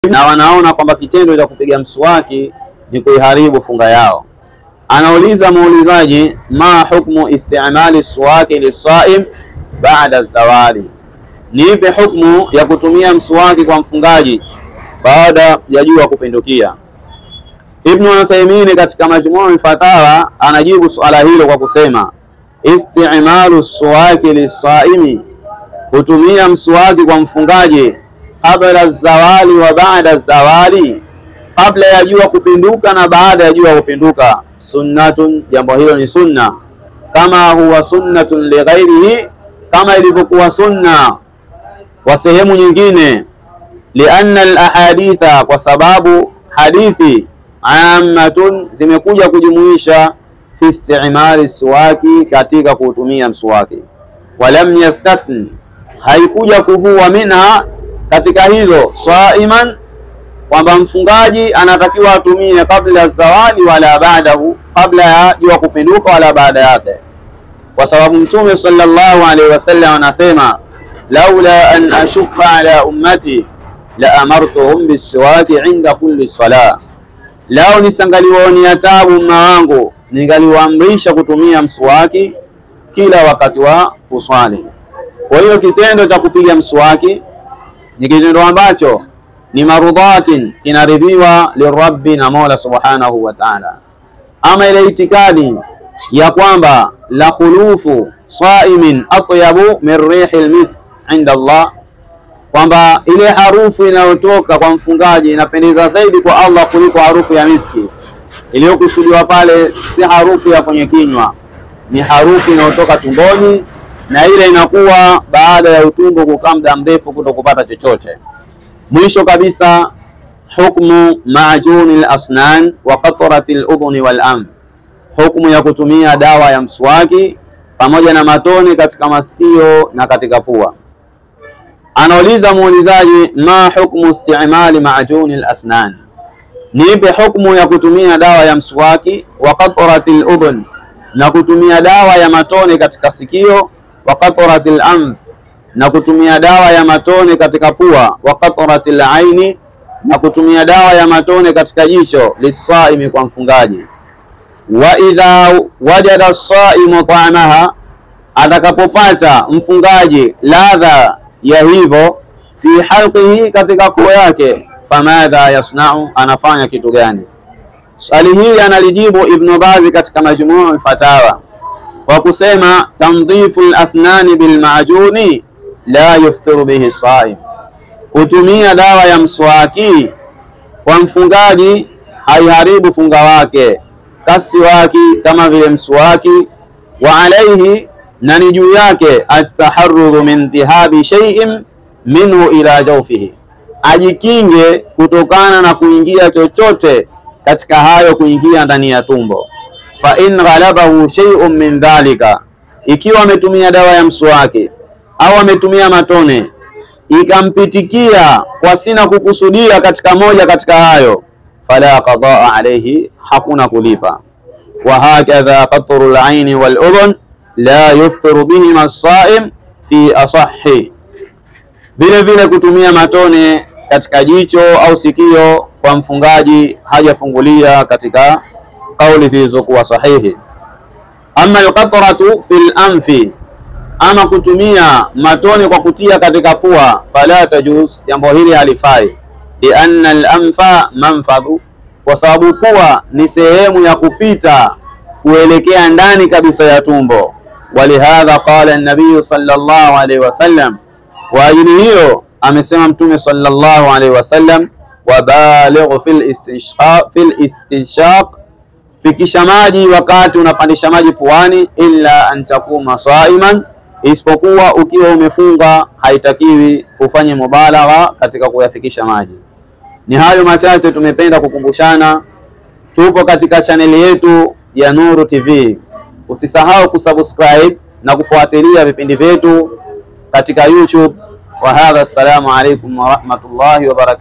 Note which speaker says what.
Speaker 1: na wanaona kwamba kitendo cha kupiga mswaki ni kuiharibu funga yao. Anauliza muulizaji, ma hukmu istimali suwaki lisaim baada zawali, ni ipi hukmu ya kutumia mswaki kwa mfungaji baada ya jua kupindukia? Ibn Uthaymeen katika Majmu' Fatawa anajibu suala hilo kwa kusema, istimalu suwaki lisaimi, kutumia mswaki kwa mfungaji kabla zawali wa baada zawali, kabla ya jua kupinduka na baada ya jua kupinduka, sunnatun, jambo hilo ni sunna, kama huwa sunnatun li ghairihi, kama ilivyokuwa sunna kwa sehemu nyingine, lianna al-ahaditha, kwa sababu hadithi ammatun, zimekuja kujumuisha fi istimali suwaki, katika kutumia mswaki, walam yastathni, haikuja kuvua minha, katika hizo, saiman, kwamba mfungaji anatakiwa atumie kabla zawali wala baadahu, kabla ya jua kupinduka wala baada yake, kwa sababu Mtume sallallahu alaihi wasallam anasema, laula an ashqa ala ummati la amartuhum bisiwaki inda kulli salah, lao nisangaliwaonia tabu umma wangu, ningaliwaamrisha kutumia mswaki kila wakati wa kuswali. Kwa hiyo kitendo cha kupiga mswaki ni kitendo ambacho ni marudhatin, inaridhiwa lirabbi, na Mola subhanahu wa ta'ala. Ama ile itikadi ya kwamba la khulufu saimin atyabu min rihil misk inda Allah, kwamba ile harufu inayotoka kwa mfungaji inapendeza zaidi kwa Allah kuliko harufu ya miski, iliyokusudiwa pale si harufu ya kwenye kinywa, ni harufu inayotoka tumboni, na ile inakuwa baada ya utumbo kukaa muda mrefu kutokupata chochote. Mwisho kabisa, hukmu maajuni al-asnan wa qatrati al-udhuni wal-anf, hukmu ya kutumia dawa ya mswaki pamoja na matone katika masikio na katika pua. Anauliza muulizaji, ma hukmu istimali maajuni al-asnan, ni ipi hukmu ya kutumia dawa ya mswaki, wa qatrati al-udhun, na kutumia dawa ya matone katika sikio, wa qatrati al-anf, na kutumia dawa ya matone katika pua, wa qatrati al-aini, na kutumia dawa ya matone katika jicho, lisaimi, kwa mfungaji. Wa idha wajada as-saimu ta'amaha, atakapopata mfungaji ladha ya hivyo, fi halqihi, katika koo yake, famadha yasna'u, anafanya kitu gani? Swali hili analijibu Ibn Baz katika Majmu' al-Fatawa kwa kusema, tamdhifu al-asnani bil ma'juni la yuftiru bihi saim, kutumia dawa ya mswaki kwa mfungaji haiharibu funga wake, kasiwaki, kama vile mswaki. Wa alayhi, na ni juu yake, at-taharrudhu min intihabi shay'in minhu ila jawfihi, ajikinge kutokana na kuingia chochote katika hayo kuingia ndani ya tumbo. Fa in ghalabahu shay'un min dhalika, ikiwa ametumia dawa ya mswaki au ametumia matone ikampitikia kwa sina kukusudia katika moja katika hayo, fala qadaa alayhi, hakuna kulipa. Wa hakadha qatru al-aini wal-udhun la yuftiru bihi as-saim fi asahhi, vile vile kutumia matone katika jicho au sikio kwa mfungaji hajafungulia katika kauli zilizokuwa sahihi. Amma al-qatratu fil anfi, ama kutumia matone kwa kutia katika pua, fala tajuz, jambo hili halifai, lianna al-anfa manfadhu, kwa sababu pua ni sehemu ya kupita kuelekea ndani kabisa ya tumbo. Walihadha qala an-nabiy sallallahu alayhi wasallam, wa ajili hiyo amesema Mtume sallallahu alayhi wasallam, wabaligh fil istinshaq, fikisha maji wakati unapandisha maji puani, illa an takuma saiman, isipokuwa ukiwa umefunga, haitakiwi ufanye mubalagha katika kuyafikisha maji. Ni hayo machache tumependa kukumbushana. Tupo katika chaneli yetu ya Nuru TV. Usisahau kusubscribe na kufuatilia vipindi vyetu katika YouTube. Wa hadha, assalamu alaykum wa rahmatullahi wa barakatuh.